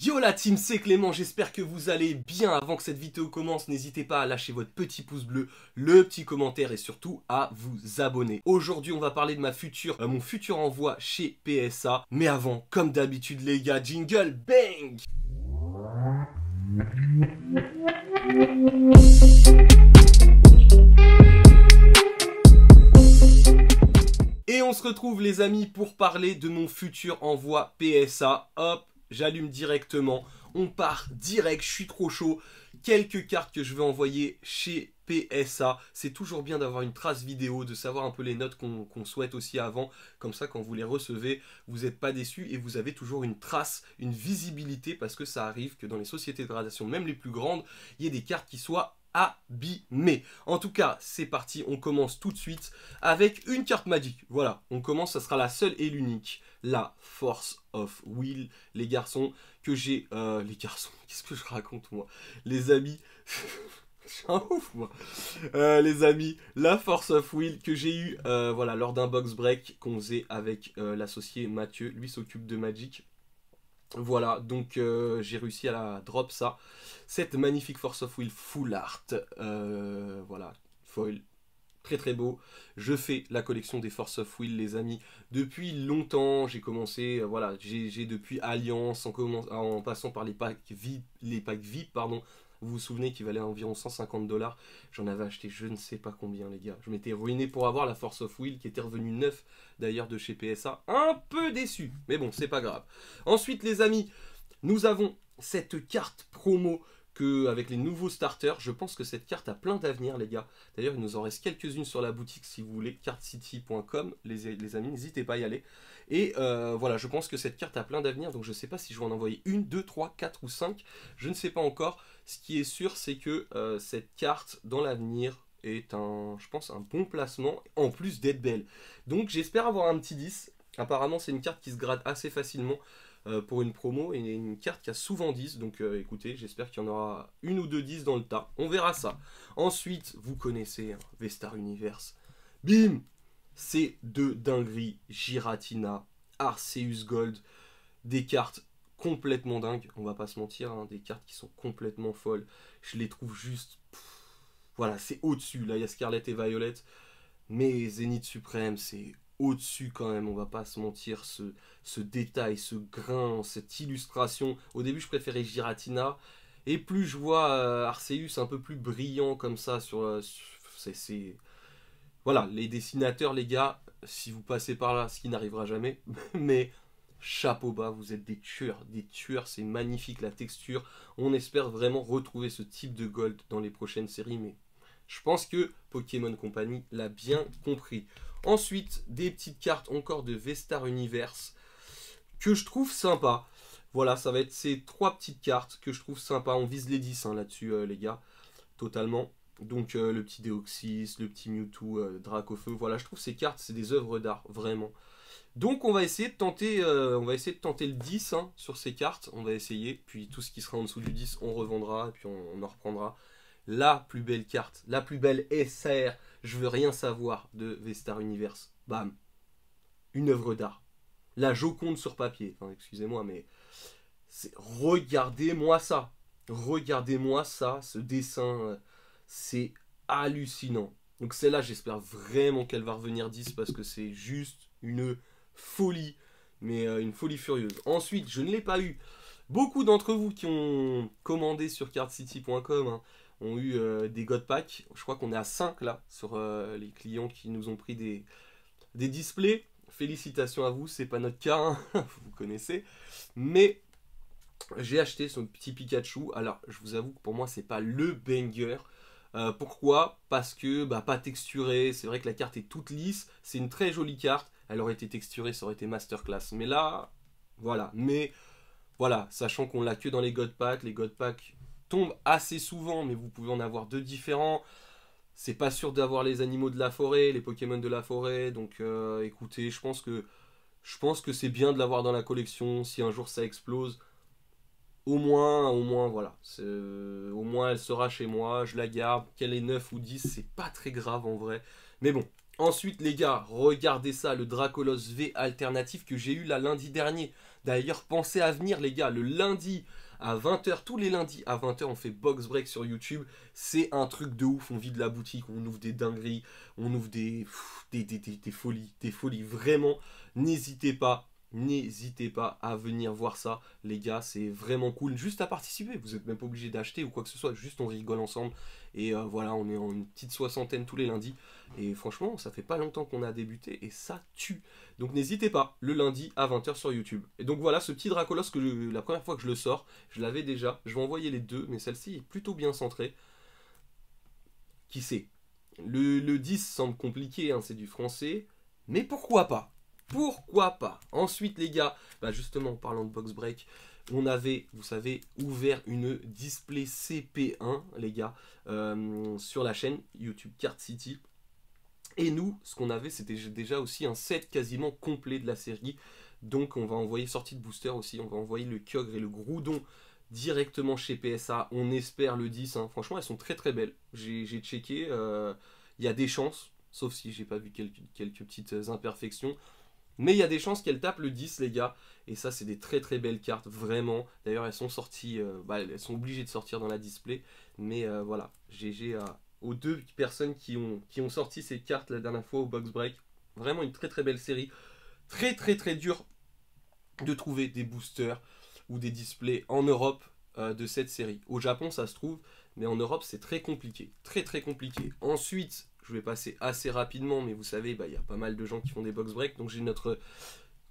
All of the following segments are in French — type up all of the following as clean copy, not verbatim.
Yo la team, c'est Clément, j'espère que vous allez bien. Avant que cette vidéo commence, n'hésitez pas à lâcher votre petit pouce bleu, le petit commentaire et surtout à vous abonner. Aujourd'hui, on va parler de mon futur envoi chez PSA. Mais avant, comme d'habitude les gars, jingle, bang! Et on se retrouve les amis pour parler de mon futur envoi PSA. Hop, j'allume directement, on part direct, je suis trop chaud. Quelques cartes que je vais envoyer chez PSA. C'est toujours bien d'avoir une trace vidéo, de savoir un peu les notes qu'on souhaite aussi avant. Comme ça, quand vous les recevez, vous n'êtes pas déçus et vous avez toujours une trace, une visibilité, parce que ça arrive que dans les sociétés de gradation, même les plus grandes, il y ait des cartes qui soient abîmé. En tout cas, c'est parti, on commence tout de suite avec une carte magique. Voilà, on commence, ça sera la seule et l'unique, la Force of Will, les garçons, que j'ai... les garçons, qu'est-ce que je raconte moi? Les amis... Je suis un ouf moi. Les amis, la Force of Will que j'ai eu voilà, lors d'un box break qu'on faisait avec l'associé Mathieu, lui s'occupe de Magic. Voilà, donc j'ai réussi à la drop ça. Cette magnifique Force of Will full art. Voilà, foil. Très très beau. Je fais la collection des Force of Will les amis depuis longtemps. J'ai commencé, voilà, j'ai depuis Alliance en passant par les packs VIP, pardon. Vous vous souvenez qu'il valait environ 150 $. J'en avais acheté je ne sais pas combien les gars. Je m'étais ruiné pour avoir la Force of Will qui était revenue neuf d'ailleurs de chez PSA. Un peu déçu, mais bon c'est pas grave. Ensuite les amis, nous avons cette carte promo avec les nouveaux starters. Je pense que cette carte a plein d'avenir les gars. D'ailleurs il nous en reste quelques-unes sur la boutique si vous voulez. Cardcity.com les amis, n'hésitez pas à y aller. Et voilà, je pense que cette carte a plein d'avenir. Donc je ne sais pas si je vais en envoyer une, deux, trois, quatre ou cinq. Je ne sais pas encore. Ce qui est sûr c'est que cette carte dans l'avenir est je pense un bon placement. En plus d'être belle. Donc j'espère avoir un petit 10. Apparemment c'est une carte qui se grade assez facilement. Pour une promo et une carte qui a souvent 10, donc écoutez, j'espère qu'il y en aura une ou deux 10 dans le tas, on verra ça. Ensuite, vous connaissez hein, V-Star Universe, bim, c'est de dinguerie, Giratina, Arceus Gold, des cartes complètement dingues, on va pas se mentir, hein, des cartes qui sont complètement folles, je les trouve juste, voilà, c'est au-dessus, là il y a Scarlet et Violet, mais Zénith Suprême, c'est au-dessus quand même, on va pas se mentir, ce détail, ce grain, cette illustration. Au début je préférais Giratina, et plus je vois Arceus un peu plus brillant comme ça, voilà, les dessinateurs les gars, si vous passez par là, ce qui n'arrivera jamais, mais chapeau bas, vous êtes des tueurs, c'est magnifique la texture, on espère vraiment retrouver ce type de gold dans les prochaines séries, mais je pense que Pokémon Company l'a bien compris. Ensuite, des petites cartes encore de V-Star Universe que je trouve sympa. Voilà, ça va être ces trois petites cartes que je trouve sympa. On vise les 10 hein, là-dessus, les gars, totalement. Donc le petit Deoxys, le petit Mewtwo, Dracofeu. Voilà, je trouve ces cartes, c'est des œuvres d'art, vraiment. Donc on va essayer de tenter, le 10 hein, sur ces cartes. On va essayer. Puis tout ce qui sera en dessous du 10, on revendra. Et puis on en reprendra. La plus belle carte, la plus belle SR, je veux rien savoir de V-Star Universe. Bam. Une œuvre d'art. La Joconde sur papier. Enfin, excusez-moi, mais regardez-moi ça. Regardez-moi ça, ce dessin. C'est hallucinant. Donc celle-là, j'espère vraiment qu'elle va revenir 10 parce que c'est juste une folie. Mais une folie furieuse. Ensuite, je ne l'ai pas eu. Beaucoup d'entre vous qui ont commandé sur cardcity.com hein, ont eu des God Packs. Je crois qu'on est à 5 là sur les clients qui nous ont pris des displays. Félicitations à vous, c'est pas notre cas, hein, vous connaissez. Mais j'ai acheté son petit Pikachu. Alors je vous avoue que pour moi c'est pas le banger. Pourquoi? Parce que pas texturé, c'est vrai que la carte est toute lisse, c'est une très jolie carte. Elle aurait été texturée, ça aurait été masterclass. Mais là, voilà. Mais voilà, sachant qu'on l'a que dans les God Packs. Les God Packs tombent assez souvent, mais vous pouvez en avoir deux différents. C'est pas sûr d'avoir les animaux de la forêt, les Pokémon de la forêt. Donc écoutez, je pense que c'est bien de l'avoir dans la collection. Si un jour ça explose, au moins voilà. Au moins elle sera chez moi, je la garde. Qu'elle est 9 ou 10, c'est pas très grave en vrai. Mais bon, Ensuite, les gars, regardez ça, le Dracolos V alternatif que j'ai eu là lundi dernier. D'ailleurs, pensez à venir, les gars, le lundi à 20 h, tous les lundis à 20 h, on fait box break sur YouTube. C'est un truc de ouf, on vide la boutique, on ouvre des dingueries, on ouvre des folies, vraiment. N'hésitez pas à venir voir ça, les gars, c'est vraiment cool. Juste à participer, vous n'êtes même pas obligé d'acheter ou quoi que ce soit, juste on rigole ensemble. Et voilà, on est en une petite soixantaine tous les lundis. Et franchement, ça fait pas longtemps qu'on a débuté et ça tue. Donc n'hésitez pas, le lundi à 20 h sur YouTube. Et donc voilà, ce petit Dracolos, la première fois que je le sors, je l'avais déjà. Je vais envoyer les deux, mais celle-ci est plutôt bien centrée. Qui sait? Le 10 semble compliqué, hein, c'est du français. Mais pourquoi pas? Pourquoi pas? Ensuite, les gars, bah justement, en parlant de box break, on avait, vous savez, ouvert une display CP1, les gars, sur la chaîne YouTube Card City. Et nous, ce qu'on avait, c'était déjà aussi un set quasiment complet de la série. Donc on va envoyer, sortie de booster aussi, on va envoyer le Kyogre et le Groudon directement chez PSA. On espère le 10, hein. Franchement, elles sont très très belles. J'ai checké, il y a des chances, sauf si j'ai pas vu quelques petites imperfections. Mais il y a des chances qu'elles tapent le 10, les gars. Et ça, c'est des très très belles cartes, vraiment. D'ailleurs, elles sont sorties, elles sont obligées de sortir dans la display. Mais voilà, GG aux deux personnes qui ont sorti ces cartes la dernière fois au box break. Vraiment une très très belle série. Très très très dur de trouver des boosters ou des displays en Europe de cette série. Au Japon, ça se trouve, mais en Europe, c'est très compliqué. Très très compliqué. Ensuite, je vais passer assez rapidement, mais vous savez, il y a pas mal de gens qui font des box break. Donc j'ai notre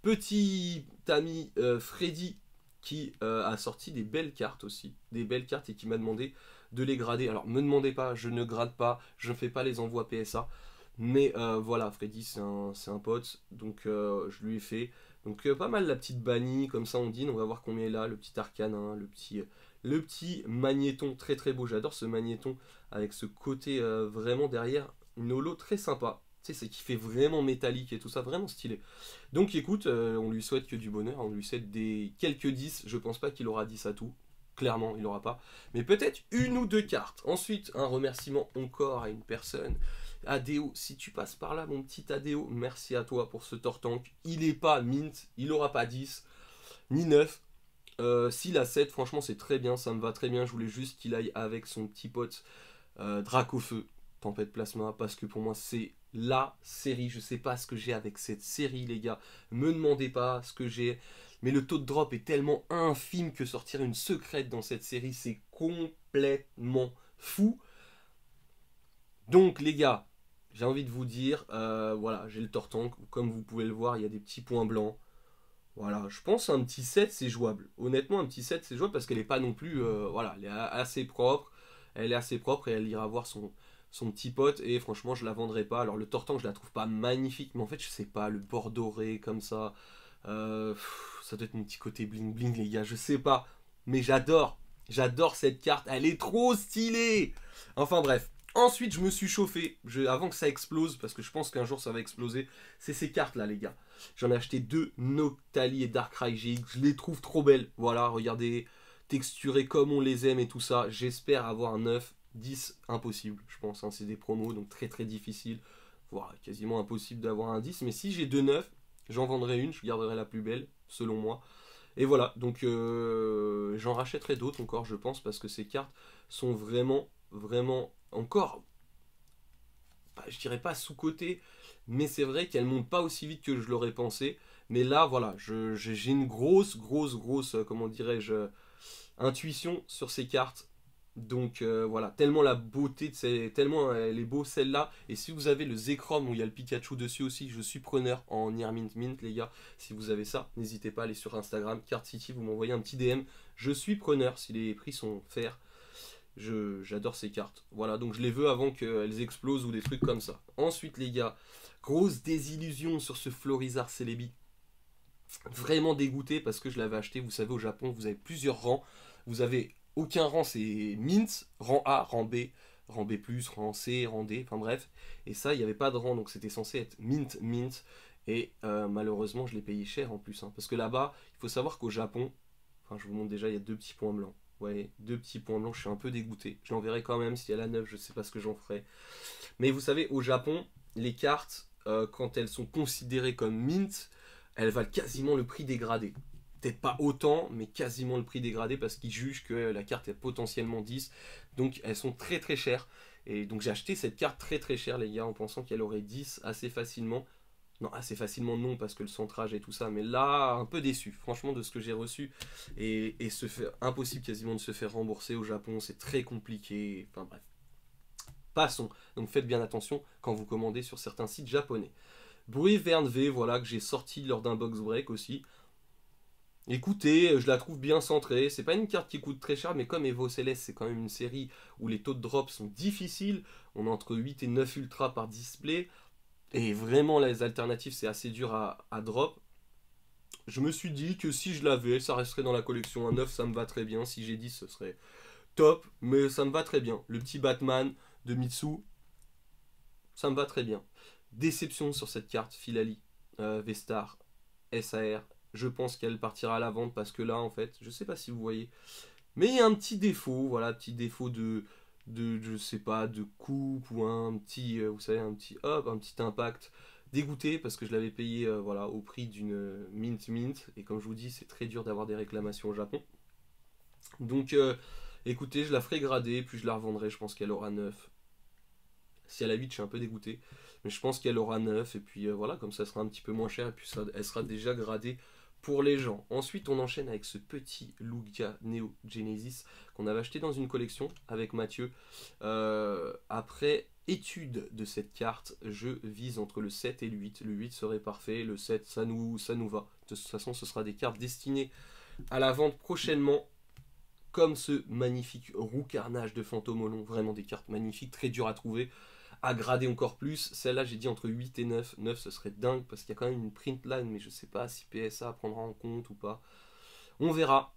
petit ami Freddy qui a sorti des belles cartes aussi. Des belles cartes et qui m'a demandé de les grader. Alors me demandez pas, je ne grade pas, je ne fais pas les envois PSA. Mais voilà, Freddy c'est un pote, donc je lui ai fait. Donc pas mal la petite bannie, comme ça on dit, on va voir combien il a, le petit arcane, hein, le petit magnéton, très très beau, j'adore ce magnéton, avec ce côté vraiment derrière, une holo très sympa. Tu sais, c'est qui fait vraiment métallique et tout ça, vraiment stylé. Donc écoute, on lui souhaite que du bonheur, on lui souhaite des quelques 10, je pense pas qu'il aura 10 à tout. Clairement, il n'aura pas. Mais peut-être une ou deux cartes. Ensuite, un remerciement encore à une personne. Adéo, si tu passes par là, mon petit Adéo, merci à toi pour ce Tortank. Il est pas mint, il aura pas 10, ni 9. S'il a 7, franchement, c'est très bien, ça me va très bien. Je voulais juste qu'il aille avec son petit pote Dracofeu, Tempête Plasma, parce que pour moi, c'est la série. Je sais pas ce que j'ai avec cette série, les gars. Me demandez pas ce que j'ai. Mais le taux de drop est tellement infime que sortir une secrète dans cette série, c'est complètement fou. Donc, les gars, j'ai envie de vous dire, voilà, j'ai le Tortank. Comme vous pouvez le voir, il y a des petits points blancs. Voilà, je pense un petit 7 c'est jouable. Honnêtement, un petit 7 c'est jouable parce qu'elle n'est pas non plus. Voilà, elle est assez propre. Elle est assez propre et elle ira voir son petit pote. Et franchement, je la vendrai pas. Alors, le Tortank, je la trouve pas magnifique. Mais en fait, je sais pas, le bord doré comme ça. Ça doit être mon petit côté bling bling, les gars. Je sais pas. Mais j'adore. J'adore cette carte. Elle est trop stylée. Enfin, bref. Ensuite, je me suis chauffé, avant que ça explose, parce que je pense qu'un jour ça va exploser, c'est ces cartes-là, les gars. J'en ai acheté deux, Noctali et Darkrai GX, je les trouve trop belles. Voilà, regardez, texturées comme on les aime et tout ça. J'espère avoir un 9, 10, impossible, je pense. Hein, c'est des promos, donc très très difficile, voire quasiment impossible d'avoir un 10. Mais si j'ai deux 9, j'en vendrai une, je garderai la plus belle, selon moi. Et voilà, donc j'en rachèterai d'autres encore, je pense, parce que ces cartes sont vraiment, vraiment encore, bah, je dirais pas sous-côté, mais c'est vrai qu'elles montent pas aussi vite que je l'aurais pensé. Mais là, voilà, j'ai une grosse, comment dirais-je, intuition sur ces cartes. Donc voilà, tellement la beauté de tellement elle est beau celle-là. Et si vous avez le Zekrom où il y a le Pikachu dessus aussi, je suis preneur en Near Mint, les gars. Si vous avez ça, n'hésitez pas à aller sur Instagram, Card City, vous m'envoyez un petit DM. Je suis preneur si les prix sont fairs. J'adore ces cartes. Voilà, donc je les veux avant qu'elles explosent ou des trucs comme ça. Ensuite, les gars, grosse désillusion sur ce Florizarre Celebi. Vraiment dégoûté parce que je l'avais acheté, vous savez, au Japon, vous avez plusieurs rangs. Vous avez aucun rang, c'est mint, rang A, rang B, rang B+, rang C, rang D, enfin bref. Et ça, il n'y avait pas de rang, donc c'était censé être mint. Et malheureusement, je l'ai payé cher en plus. Hein, parce que là-bas, il faut savoir qu'au Japon, enfin je vous montre déjà, il y a deux petits points blancs. Ouais, deux petits points blancs, je suis un peu dégoûté. Je l'enverrai quand même, si elle a 9, je sais pas ce que j'en ferai. Mais vous savez, au Japon, les cartes, quand elles sont considérées comme mint, elles valent quasiment le prix dégradé. Peut-être pas autant, mais quasiment le prix dégradé parce qu'ils jugent que la carte est potentiellement 10. Donc elles sont très très chères. Et donc j'ai acheté cette carte très très chère, les gars, en pensant qu'elle aurait 10 assez facilement. Non, assez facilement non, parce que le centrage et tout ça. Mais là, un peu déçu, franchement, de ce que j'ai reçu. Et impossible quasiment de se faire rembourser au Japon. C'est très compliqué. Enfin bref. Passons. Donc faites bien attention quand vous commandez sur certains sites japonais. Bruit Verne V, voilà, que j'ai sorti lors d'un box break aussi. Écoutez, je la trouve bien centrée. C'est pas une carte qui coûte très cher, mais comme Evo Céleste, c'est quand même une série où les taux de drop sont difficiles. On a entre 8 et 9 ultras par display. Et vraiment, les alternatives, c'est assez dur à drop. Je me suis dit que si je l'avais, ça resterait dans la collection. Un 9, ça me va très bien. Si j'ai 10, ce serait top. Mais ça me va très bien. Le petit Batman de Mitsu, ça me va très bien. Déception sur cette carte, Filali, Vestar, SAR. Je pense qu'elle partira à la vente parce que là, en fait, je sais pas si vous voyez, mais il y a un petit défaut, voilà, petit défaut je sais pas, de coupe ou un petit, vous savez, un petit hop, un petit impact. Dégoûté parce que je l'avais payé, voilà, au prix d'une mint, et comme je vous dis, c'est très dur d'avoir des réclamations au Japon. Donc, écoutez, je la ferai grader, puis je la revendrai, je pense qu'elle aura 9. Si elle a 8, je suis un peu dégoûté. Mais je pense qu'elle aura 9. Et puis voilà, comme ça sera un petit peu moins cher. Et puis ça, elle sera déjà gradée pour les gens. Ensuite, on enchaîne avec ce petit Lugia Neo Genesis qu'on avait acheté dans une collection avec Mathieu. Après étude de cette carte, je vise entre le 7 et le 8. Le 8 serait parfait. Le 7, ça nous va. De toute façon, ce sera des cartes destinées à la vente prochainement. Comme ce magnifique roux carnage de Fantomolon. Vraiment des cartes magnifiques, très dures à trouver. À grader encore plus. Celle-là, j'ai dit entre 8 et 9. 9, ce serait dingue parce qu'il y a quand même une print line, mais je sais pas si PSA prendra en compte ou pas. On verra,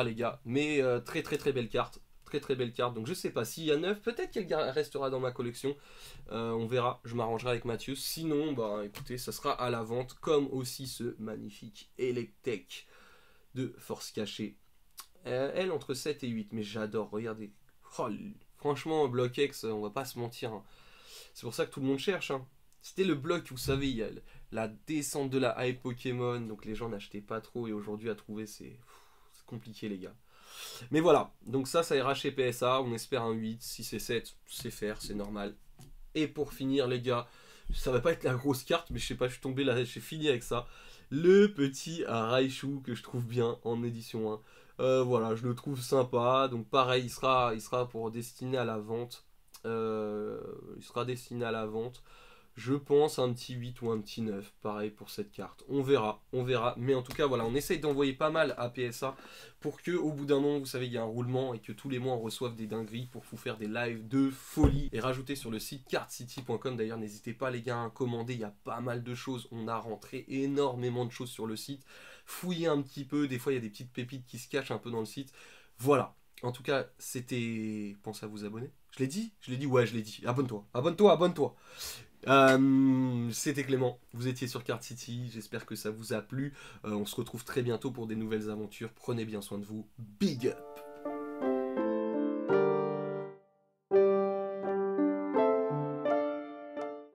les gars. Mais très très très belle carte. Très très belle carte. Donc je sais pas s'il y a 9, peut-être qu'elle restera dans ma collection. On verra, je m'arrangerai avec Mathieu. Sinon, bah écoutez, ça sera à la vente. Comme aussi ce magnifique Electek de Force Cachée. Elle entre 7 et 8, mais j'adore, regardez. Oh, franchement, Block X, on va pas se mentir, hein. C'est pour ça que tout le monde cherche, hein. C'était le bloc, vous savez, il y a la descente de la hype Pokémon, donc les gens n'achetaient pas trop, et aujourd'hui à trouver, c'est compliqué, les gars. Mais voilà, donc ça ira chez PSA, on espère un 8, si c'est 7, c'est faire, c'est normal. Et pour finir, les gars, ça va pas être la grosse carte, mais je sais pas, je suis tombé là, j'ai fini avec ça. Le petit Raichu que je trouve bien en édition 1. Voilà, je le trouve sympa. Donc pareil, il sera pour destiné à la vente. Il sera destiné à la vente. Je pense un petit 8 ou un petit 9, pareil pour cette carte. On verra, on verra. Mais en tout cas, voilà, on essaye d'envoyer pas mal à PSA pour que au bout d'un moment, vous savez, il y a un roulement et que tous les mois on reçoive des dingueries pour vous faire des lives de folie. Et rajouter sur le site cardcity.com, d'ailleurs, n'hésitez pas les gars à commander, il y a pas mal de choses. On a rentré énormément de choses sur le site. Fouillez un petit peu, des fois il y a des petites pépites qui se cachent un peu dans le site. Voilà. En tout cas, c'était... Pensez à vous abonner. Je l'ai dit? Je l'ai dit, ouais, je l'ai dit. Abonne-toi, abonne-toi, abonne-toi. C'était Clément, vous étiez sur Card City, j'espère que ça vous a plu. On se retrouve très bientôt pour des nouvelles aventures. Prenez bien soin de vous. Big up!